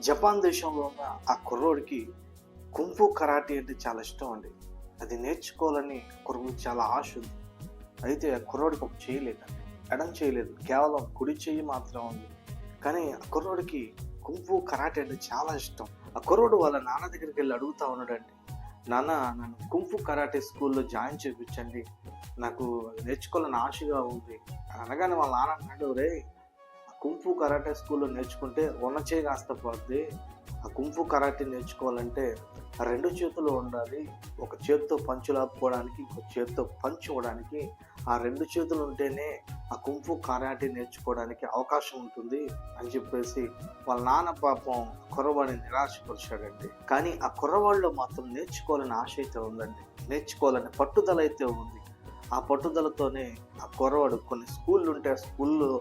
Japan దేశంలో ఉన్న ఆ కుర్రోడికి కుంఫు కరాటే అంటే చాలా ఇష్టం అండి. అది నేర్చుకోవాలని కుర్రోడికి చాలా ఆశ ఉంది. అయితే ఆ కుర్రోడికి ఒక చెయ్యి లేదండి, ఎడం చెయ్యి లేదు, కేవలం కుడి చెయ్యి మాత్రం ఉంది. కానీ ఆ కుర్రోడికి కుంఫు కరాటే అంటే చాలా ఇష్టం. ఆ కుర్రోడు వాళ్ళ నాన్న దగ్గరికి వెళ్ళి అడుగుతా ఉన్నాడండి, నాన్న నన్ను కుంఫు కరాటే స్కూల్లో జాయిన్ చేయించండి, నాకు నేర్చుకోవాలని ఆశగా ఉంది అని అనగానే వాళ్ళ నాన్న అన్నాడు, రే కుంఫు కరాటే స్కూల్లో నేర్చుకుంటే ఉన్న చేయి కాస్త పోద్ది. ఆ కుంఫు కరాటే నేర్చుకోవాలంటే ఆ రెండు చేతులు ఉండాలి, ఒక చేతితో పంచు లాపుకోవడానికి, ఇంకో చేతితో పంచ్ ఇవ్వడానికి. ఆ రెండు చేతులు ఉంటేనే ఆ కుంఫు కరాటే నేర్చుకోవడానికి అవకాశం ఉంటుంది అని చెప్పేసి వాళ్ళ నాన్న పాపం కుర్రవాడిని నిరాశపరిచాడండి. కానీ ఆ కుర్రవాళ్ళలో మాత్రం నేర్చుకోవాలని ఆశ అయితే ఉందండి, నేర్చుకోవాలని పట్టుదల అయితే ఉంది. ఆ పట్టుదలతోనే ఆ కుర్రవాడు కొన్ని స్కూళ్ళు ఉంటే ఆ స్కూల్లో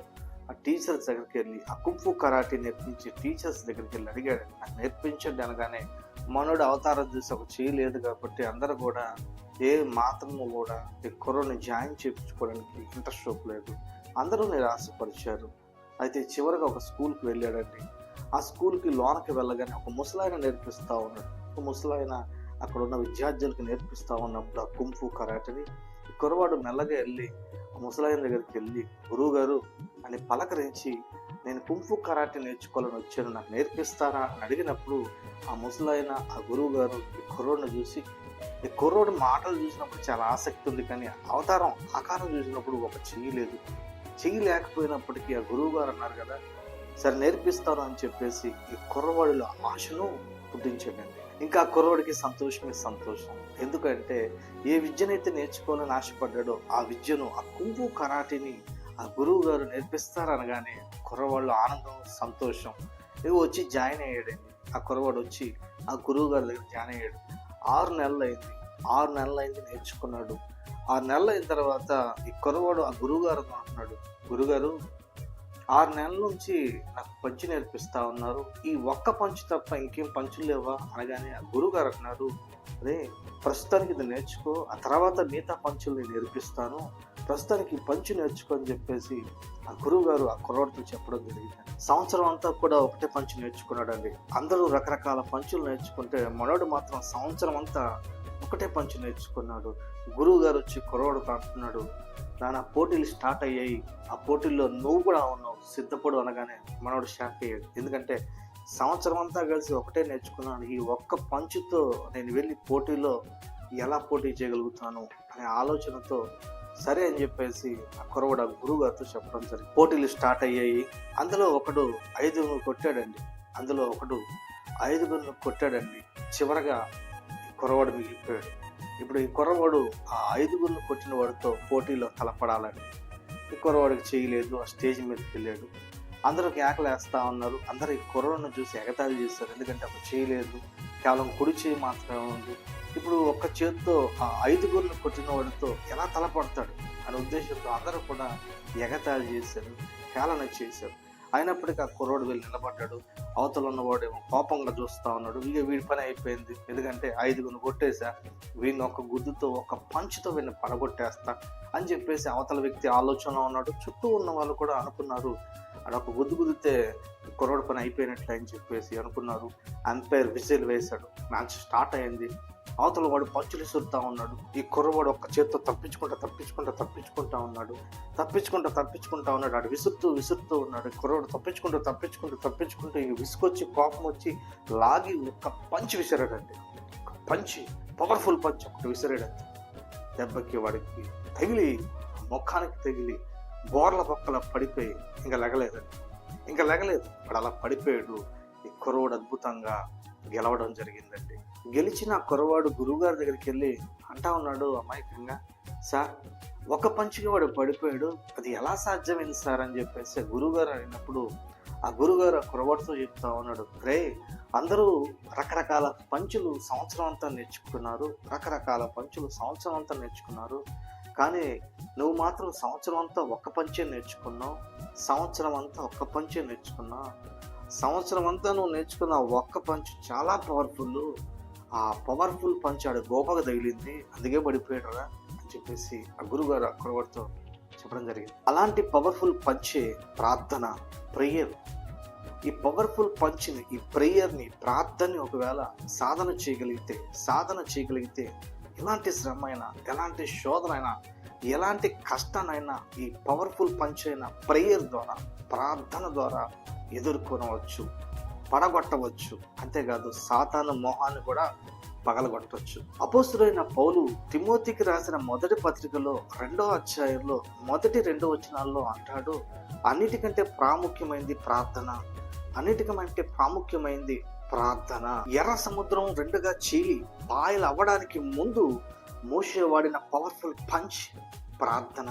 ఆ టీచర్స్ దగ్గరికి వెళ్ళి ఆ కుంఫు కరాటే నేర్పించే టీచర్స్ దగ్గరికి వెళ్ళి అడిగాడు, నాకు నేర్పించండి అనగానే మనోడు అవతారం చూసి ఒక చేయి లేదు కాబట్టి అందరూ కూడా ఏ మాత్రము కూడా ఈ కుర్రని జాయిన్ చేయించుకోవడానికి ఇంట్రెస్ట్ చూపలేదు, అందరూ నిరాశపరిచారు. అయితే చివరిగా ఒక స్కూల్కి వెళ్ళాడండి. ఆ స్కూల్కి లోనకి వెళ్ళగానే ఒక ముసలాయన నేర్పిస్తూ ఉన్నాడు. ఒక ముసలాయన అక్కడ ఉన్న విద్యార్థులకు నేర్పిస్తూ ఉన్నప్పుడు ఆ కుంఫు కరాటని ఈ కుర్రవాడు మెల్లగా వెళ్ళి ఆ ముసలాయన దగ్గరికి వెళ్ళి, గురువు గారు అని పలకరించి, నేను కుంఫు కరాటే నేర్చుకోవాలని వచ్చాను, నాకు నేర్పిస్తారా అని అడిగినప్పుడు ఆ ముసలాయన ఆ గురువు గారు ఈ కుర్రోడిని చూసి, ఈ కుర్రోడు మాటలు చూసినప్పుడు చాలా ఆసక్తి ఉంది, కానీ అవతారం ఆకారం చూసినప్పుడు ఒక చెయ్యి లేదు. చెయ్యి లేకపోయినప్పటికీ ఆ గురువు గారు అన్నారు కదా, సరే నేర్పిస్తాను అని చెప్పేసి ఈ కుర్రవాడిలో ఆశను పుట్టించాడండి. ఇంకా ఆ కుర్రవాడికి సంతోషమే సంతోషం. ఎందుకంటే ఏ విద్యనైతే నేర్చుకోవాలని ఆశపడ్డాడో ఆ విద్యను, ఆ కుంఫు కరాటేని ఆ గురువు గారు నేర్పిస్తారనగానే కుర్రవాళ్ళు ఆనందం, సంతోషం ఇవి వచ్చి జాయిన్ అయ్యాడండి. ఆ కుర్రవాడు వచ్చి ఆ గురువు గారి దగ్గర జాయిన్ అయ్యాడు. 6 నెలలు అయింది. 6 నెలలు అయింది నేర్చుకున్నాడు. 6 నెలలు అయిన తర్వాత ఈ కుర్రవాడు ఆ గురువు గారు అంటున్నాడు, గురుగారు 6 నెలల నుంచి నాకు పంచి నేర్పిస్తా ఉన్నారు, ఈ ఒక్క పంచు తప్ప ఇంకేం పంచులు లేవా అనగానే ఆ గురువు గారు అంటున్నారు, అదే ప్రస్తుతానికి ఇది నేర్చుకో, ఆ తర్వాత మిగతా పంచులు నేను నేర్పిస్తాను, ప్రస్తుతానికి పంచు నేర్చుకో అని చెప్పేసి ఆ గురువు గారు ఆ కుర్రాడితో చెప్పడం జరిగింది. సంవత్సరం అంతా కూడా ఒకటే పంచు నేర్చుకున్నాడండి. అందరూ రకరకాల పంచులు నేర్చుకుంటే మనోడు మాత్రం సంవత్సరం అంతా ఒకటే పంచు నేర్చుకున్నాడు. గురువు గారు వచ్చి కుర్రాడుతో అంటున్నాడు, నాన్న పోటీలు స్టార్ట్ అయ్యాయి, ఆ పోటీల్లో నువ్వు కూడా ఉన్నావు, సిద్ధపడు అనగానే మనోడు షాక్ అయ్యాడు. ఎందుకంటే సంవత్సరం అంతా కలిసి ఒకటే నేర్చుకున్నాను, ఈ ఒక్క పంచుతో నేను వెళ్ళి పోటీలో ఎలా పోటీ చేయగలుగుతాను అనే ఆలోచనతో సరే అని చెప్పేసి ఆ కుర్రవాడు ఆ గురువు గారితో చెప్పడం జరిగింది. పోటీలు స్టార్ట్ అయ్యాయి. అందులో ఒకడు 5 కొట్టాడండి. చివరగా కుర్రవాడు మిగిలిపోయాడు. ఇప్పుడు ఈ కుర్రవాడు ఆ 5 కొట్టిన వాడితో పోటీలో తలపడాలని. ఈ కుర్రవాడికి చేయలేదు, ఆ స్టేజ్ మీదకి వెళ్ళాడు. అందరూ కేకలేస్తా ఉన్నారు. అందరూ ఈ కుర్రవాడిని చూసి ఎగతాళి చేశారు. ఎందుకంటే అప్పుడు చేయలేదు, కేవలం కుడి చేయి మాత్రమే ఉంది. ఇప్పుడు ఒక్క చేతితో ఆ 5 కొట్టిన వాడితో ఎలా తలపడతాడు అనే ఉద్దేశంతో అందరూ కూడా ఎగతాళి చేశారు, హేళన చేశారు. అయినప్పటికీ ఆ కుర్రోడు వెళ్ళి నిలబడ్డాడు. అవతల ఉన్నవాడేమో కోపంగా చూస్తూ ఉన్నాడు. ఇక వీడి పని అయిపోయింది, ఎందుకంటే 5 కొట్టేసా, వీడిని ఒక గుద్దుతో ఒక పంచుతో వీడిని పడగొట్టేస్తా అని చెప్పేసి అవతల వ్యక్తి ఆలోచనలో ఉన్నాడు. చుట్టూ ఉన్న వాళ్ళు కూడా అనుకున్నారు, అడొక గుద్దితే కుర్రోడు పని అయిపోయినట్లే అని చెప్పేసి అనుకున్నారు. అంపైర్ విజిల్ వేశాడు. మ్యాచ్ స్టార్ట్ అయింది. అవతల వాడు పంచులు విసురుతా ఉన్నాడు. ఈ కుర్రవాడు ఒక్క చేత్తో తప్పించుకుంటా ఉన్నాడు. ఆడు విసురుతూ ఉన్నాడు. కుర్రవాడు తప్పించుకుంటూ ఇంక విసుకొచ్చి కోపం వచ్చి లాగి ఒక్క పంచి విసిరాడండి. పవర్ఫుల్ పంచ్ ఒకటి విసిరాడంతే. దెబ్బకి వాడికి తగిలి, ముఖానికి తగిలి బోర్ల పక్కల పడిపోయి ఇంకా లెగలేదు. వాడు అలా పడిపోయాడు. ఈ కుర్రవాడు అద్భుతంగా గెలవడం జరిగిందండి. గెలిచిన కుర్రవాడు గురువుగారి దగ్గరికి వెళ్ళి అంటా ఉన్నాడు అమాయకంగా, సార్ ఒక పంచుకి వాడు పడిపోయాడు, అది ఎలా సాధ్యమైంది సార్ అని చెప్పేసి గురువుగారు అడిగినప్పుడు ఆ గురువుగారు ఆ కుర్రవాడితో చెప్తా ఉన్నాడు, రే అందరూ రకరకాల పంచులు సంవత్సరం అంతా నేర్చుకున్నారు, కానీ నువ్వు మాత్రం సంవత్సరం అంతా ఒక్క పంచే నేర్చుకున్నావు. సంవత్సరం అంతా నువ్వు నేర్చుకున్న ఒక్క పంచ్ చాలా పవర్ఫుల్. ఆ పవర్ఫుల్ పంచ్ ఆడు గోపగా తగిలింది, అందుకే పడిపోయాడురా అని చెప్పేసి ఆ గురుగారు ఆ కుర్రవాడితో చెప్పడం జరిగింది. అలాంటి పవర్ఫుల్ పంచే ప్రార్థన, ప్రేయర్. ఈ పవర్ఫుల్ పంచ్ని, ఈ ప్రేయర్ని, ప్రార్థనని ఒకవేళ సాధన చేయగలిగితే ఎలాంటి శ్రమ అయినా, ఎలాంటి శోధన అయినా, ఎలాంటి కష్టానైనా ఈ పవర్ఫుల్ పంచ్ అయిన ప్రేయర్ ద్వారా, ప్రార్థన ద్వారా ఎదుర్కొనవచ్చు, పడగొట్టవచ్చు. అంతేకాదు సాతాను మోహాన్ని కూడా పగలగొట్టవచ్చు. అపోస్తులైన పౌలు తిమోతికి రాసిన మొదటి పత్రికలో 2వ అధ్యాయంలో మొదటి 2 వచనాల్లో అంటాడు, అన్నిటికంటే ప్రాముఖ్యమైనది ప్రార్థన. ఎర్ర సముద్రం 2గా చీలి పాయలు అవ్వడానికి ముందు మోషే వాడిన పవర్ఫుల్ పంచ్ ప్రార్థన.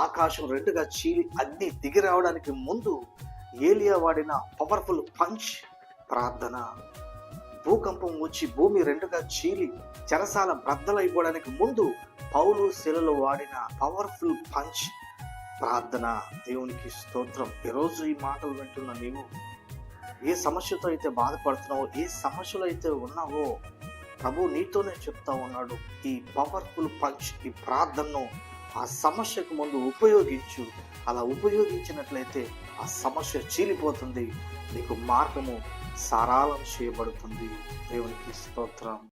ఆకాశం 2గా చీలి అగ్ని దిగి రావడానికి ముందు ఏలియా వాడిన పవర్ఫుల్ పంచ్ ప్రార్థన. భూకంపం వచ్చి భూమి 2గా చీలి చెరసాల బ్రద్దలైపోవడానికి ముందు పౌలు శిలలో వాడిన పవర్ఫుల్ పంచ్ ప్రార్థన. దేవునికి స్తోత్రం. ఈరోజు ఈ మాటలు వింటున్న నీవు ఏ సమస్యతో అయితే బాధపడుతున్నావో, ఏ సమస్యలో అయితే ఉన్నావో, ప్రభు నీతోనే చెప్తా ఉన్నాడు, ఈ పవర్ఫుల్ పంచ్, ఈ ప్రార్థనను ఆ సమస్యకు ముందు ఉపయోగించు. అలా ఉపయోగించినట్లయితే ఆ సమస్య చీలిపోతుంది, నీకు మార్గము సరళం చేయబడుతుంది. దేవునికి స్తోత్రం.